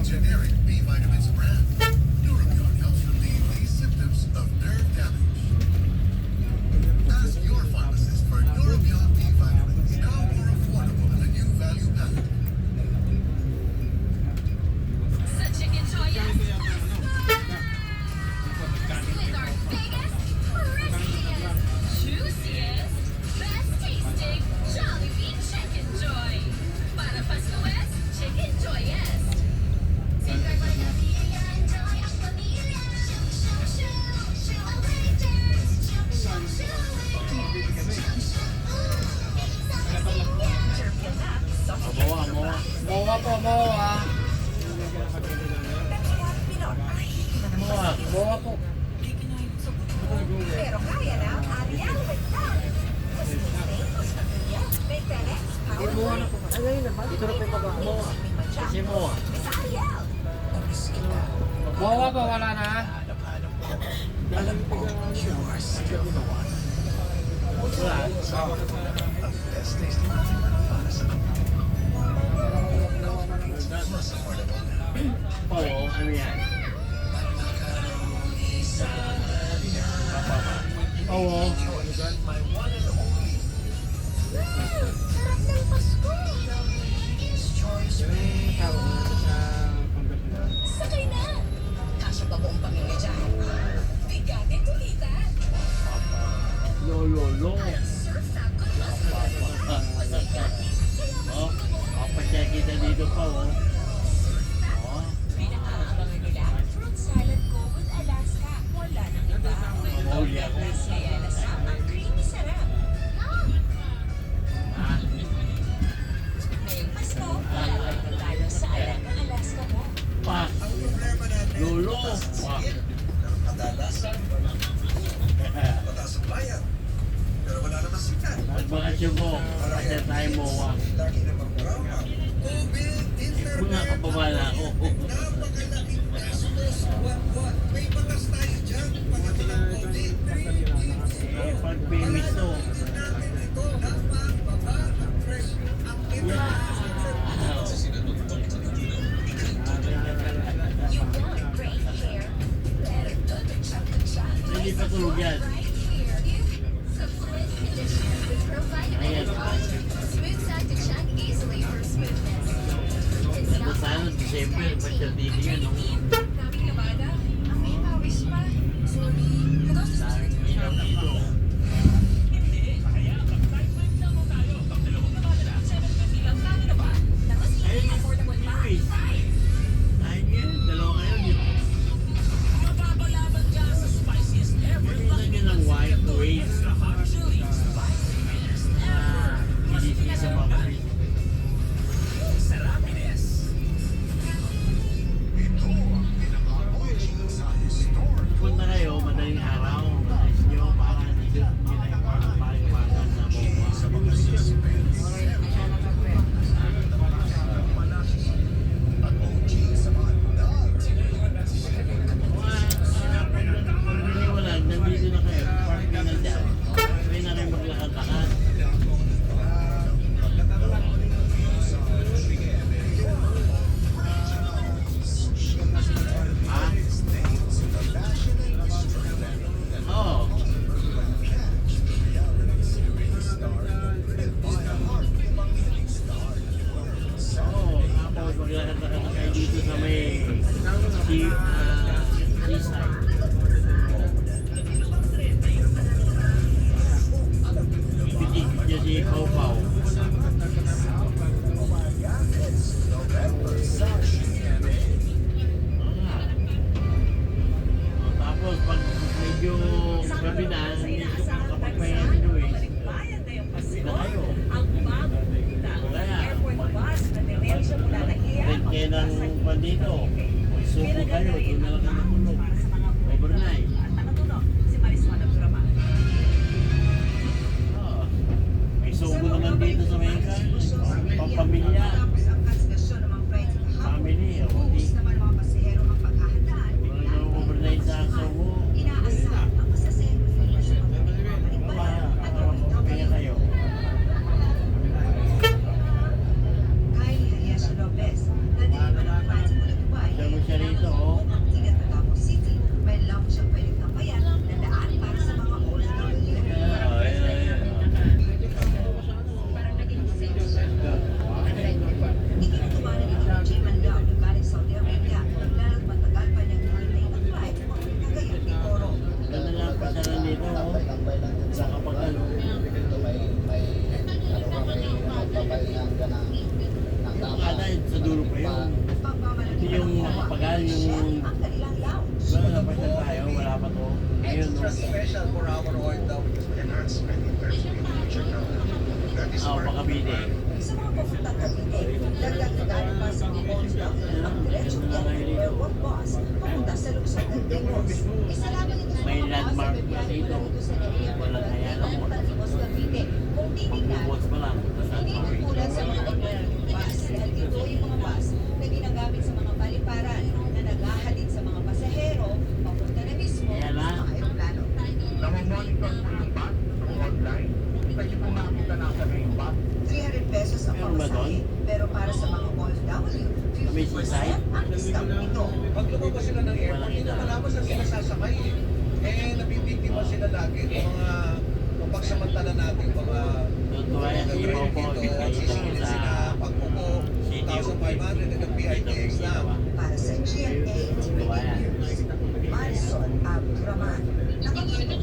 generic B vitamins brand. Neurobion helps relieve these symptoms of nerve damage. Ask your pharmacist for Neurobion B vitamins, now more affordable in the new value pack. Sa Chicken Joyous, with our biggest, crispiest, juiciest, best tasting Jollibee Chicken Joy. Para Pasko West, Chicken Joyous. Siyempre pa rin enjoy ang pamilya. Shoo, shoo, shoo, shoo, awakers. Shoo, shoo, shoo, Bawa po. Pero kaya na, Ariel with that. Mas may Telex, power Bawa na po. Ay, ngayon na ba? Dito na po yung bawa. Kasi mo. Miss Ariel. Bawa pa, wala na. Alam ko, you are still the one. Wala. Ang best tasting para sa mas affordable na. Oo, ano yan? Oo. My one and only. Sarap ng Pasko. Choice me. Sakay na. Kasya ba buong pamilya dyan? Bigate tulitan. Lolo. Surf sa good Oh, papacheck kita dito pa, oh. Oh. Pinakaabangan nila, fruit salad ko with Alaska. Wala nang iba. Ammonia ko. Kaya nasama, creamy sarap. Ah, Ngayong Pasko, lalagay tayo sa Alagang Alaska mo. pa. Ang problema natin, Lolo. mataas ang Pa. sigil. Pero kadalasan, mataas ang bayad. Pero wala naman sikat. Pagbakasyon mo, kasi tayo mo, ah. Lagi namang drama. COVID, internet, Mga kababala ko. napakalaking kaso mo sa buwan-buwan. May batas tayo dyan. Pagdating ng COVID, Pag-famous to. natin ito. Dapat baba ang presyo. Ang You want great hair? Better put the chocolate Hindi pa tulog yan. right here. Sa fluid conditioner with ProVitamin Ayan. smooths out the chunk easily for smoothness. It's Ito not sana, December, pasyal dito yan, no? Daming namada. Ang may pawis pa. Sorry. Dahil hirap dito. Ayun, anyways. Dahil yan, dalawa kayo dito. Gamitan nyo ng white waste. Hindi siya sa mga waste. Punta kayo, madaling araw. Malis nyo para dito. Yun ay parang palipagan na bomba. sa mga suspense. Ang OG sa mga Pag wala, nandito na kayo. Park na dyan. Pwede na kayo maglakad-lakad. Ha? Oo. Oo, tapos maglakad-lakad na kayo dito sa may seaside. Pitik niya si Pau Pau. Tapos pag medyo gabi na, hindi ko makapag-enjoy. Hindi na kayo. Kaya, rent kayo ng pandito. Suko kayo, doon na lang kayo natulog. Overnight. Oo. May sugo naman dito sa may pampamilya. Family, o di. Wala overnight sa sugo. Kaya kayo. Ay, Yes Lopez. Nandito ba ng flight mo na Dubai? yan yung ang kanilang lounge. wala na pa siya tayo, wala pa to. Ngayon, Extra special for our OFWs. Enhancement in terms of check out. That is oh, pakabili. Sa mga papuntang Cavite, dagdag higala pa sa mga OFW ang diretsong biyahe ng airport bus papunta sa lungsod ng Timos. Isa lamang ito sa May mga landmark bus na na dito. dito sa area Walang kaya na mo. ng Timos, Cavite. Kung titignan, Magbubukas pa lang. hindi nagkukulat sa mga ordinary bus dahil ito yung mga bus na ginagamit sa mga paliparan na naghahalid sa mga pasahero papunta na mismo Kaya sa lang. mga aeroplano. Namomonitor po yung bus online. Pwede po makita natin yung bus. 300 pesos ang Meron ba pamasahe, doon? pero para sa mga OFW, May 50% seaside? ang discount nito. Pag lumabas sila ng airport, hindi na malaman saan sila sasakay eh. Eh, nabibiktima sila lagi ng mga pagsamantala natin, mga Tutuwa yan si Ibo po. dito, sisingilin sila, pagpupo, 1,500 and the PITX na. Para sa GMA TV News, Marisol Abduraman, nakikita